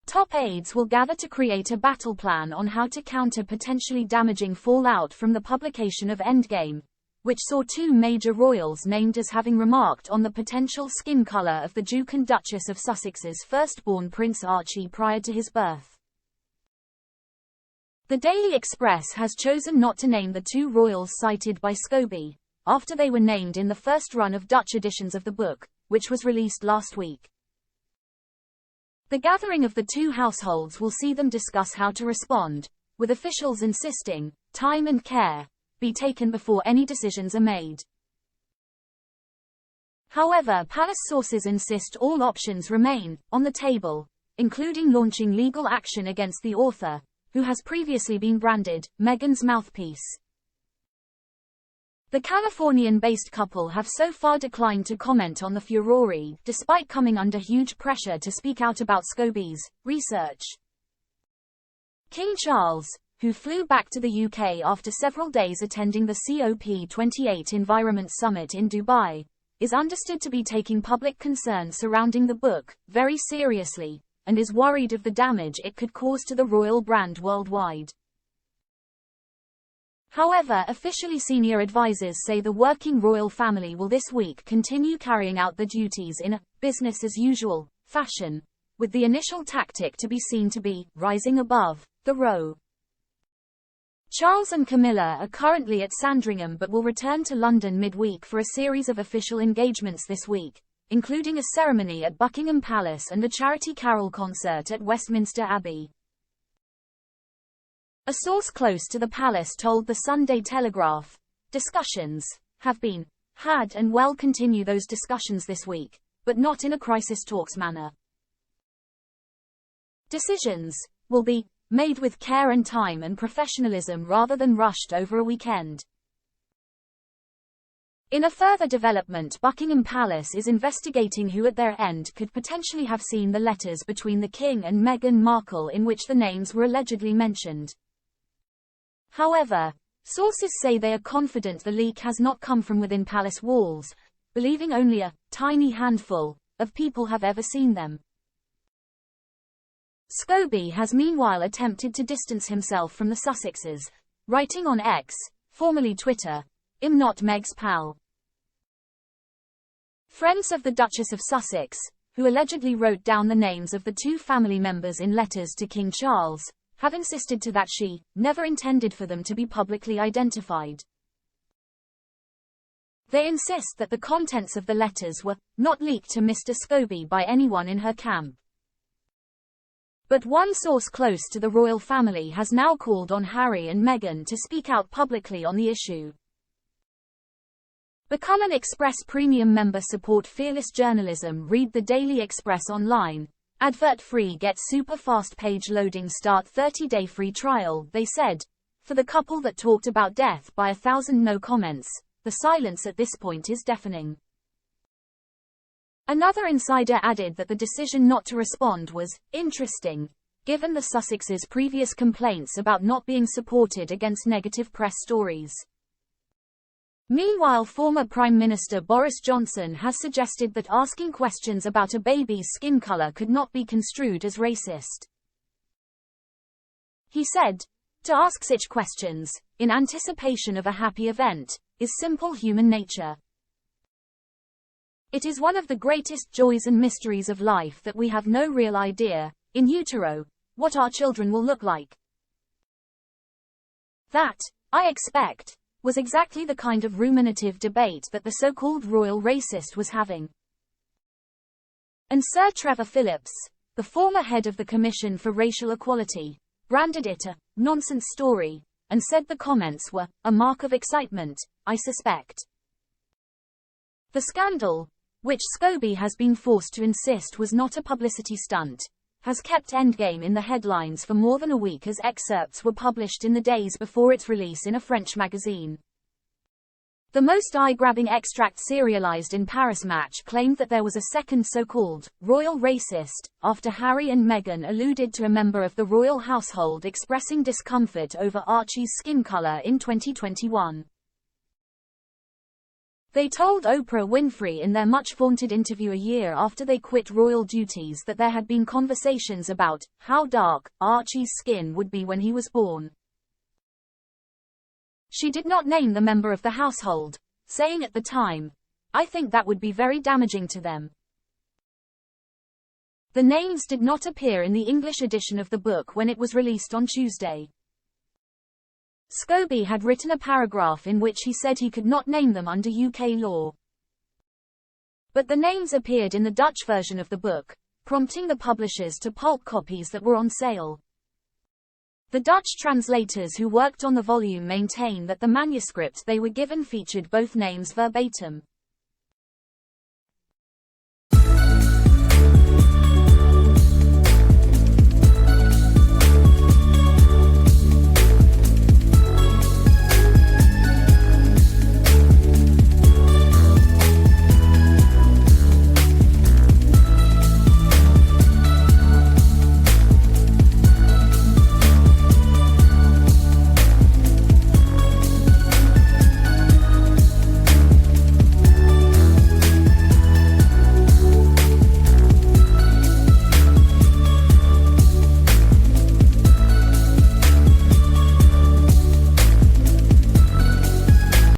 Top aides will gather to create a battle plan on how to counter potentially damaging fallout from the publication of Endgame, which saw two major royals named as having remarked on the potential skin color of the Duke and Duchess of Sussex's firstborn Prince Archie prior to his birth. The Daily Express has chosen not to name the two royals cited by Scobie, after they were named in the first run of Dutch editions of the book, which was released last week. The gathering of the two households will see them discuss how to respond, with officials insisting time and care be taken before any decisions are made. However, palace sources insist all options remain on the table, including launching legal action against the author, who has previously been branded Meghan's mouthpiece. The Californian-based couple have so far declined to comment on the furore, despite coming under huge pressure to speak out about Scobie's research. King Charles, who flew back to the UK after several days attending the COP28 Environment Summit in Dubai, is understood to be taking public concern surrounding the book very seriously, and is worried of the damage it could cause to the royal brand worldwide. However, officially senior advisors say the working royal family will this week continue carrying out the duties in a business-as-usual fashion, with the initial tactic to be seen to be rising above the row. Charles and Camilla are currently at Sandringham but will return to London midweek for a series of official engagements this week, including a ceremony at Buckingham Palace and a charity carol concert at Westminster Abbey. A source close to the palace told the Sunday Telegraph, discussions have been had and will continue those discussions this week, but not in a crisis talks manner. Decisions will be made with care and time and professionalism rather than rushed over a weekend. In a further development, Buckingham Palace is investigating who at their end could potentially have seen the letters between the King and Meghan Markle in which the names were allegedly mentioned. However, sources say they are confident the leak has not come from within palace walls, believing only a tiny handful of people have ever seen them. Scobie has meanwhile attempted to distance himself from the Sussexes, writing on X, formerly Twitter, "I'm not Meg's pal." Friends of the Duchess of Sussex, who allegedly wrote down the names of the two family members in letters to King Charles, have insisted to that she never intended for them to be publicly identified. They insist that the contents of the letters were not leaked to Mr. Scobie by anyone in her camp. But one source close to the royal family has now called on Harry and Meghan to speak out publicly on the issue. Become an Express Premium member. Support fearless journalism. Read the Daily Express online. Advert free. Get super fast page loading. Start 30-day free trial. They said. For the couple that talked about death by 1,000 no comments, the silence at this point is deafening. Another insider added that the decision not to respond was interesting, given the Sussexes' previous complaints about not being supported against negative press stories. Meanwhile, former Prime Minister Boris Johnson has suggested that asking questions about a baby's skin color could not be construed as racist. He said, "To ask such questions, in anticipation of a happy event, is simple human nature. It is one of the greatest joys and mysteries of life that we have no real idea, in utero, what our children will look like." That, I expect, was exactly the kind of ruminative debate that the so-called royal racist was having. And Sir Trevor Phillips, the former head of the Commission for Racial Equality, branded it a nonsense story, and said the comments were a mark of excitement, I suspect. The scandal, which Scobie has been forced to insist was not a publicity stunt, has kept Endgame in the headlines for more than a week as excerpts were published in the days before its release in a French magazine. The most eye-grabbing extract serialized in Paris Match claimed that there was a second so-called royal racist, after Harry and Meghan alluded to a member of the royal household expressing discomfort over Archie's skin color in 2021. They told Oprah Winfrey in their much-vaunted interview a year after they quit royal duties that there had been conversations about how dark Archie's skin would be when he was born. She did not name the member of the household, saying at the time, "I think that would be very damaging to them." The names did not appear in the English edition of the book when it was released on Tuesday. Scobie had written a paragraph in which he said he could not name them under UK law. But the names appeared in the Dutch version of the book, prompting the publishers to pulp copies that were on sale. The Dutch translators who worked on the volume maintain that the manuscript they were given featured both names verbatim.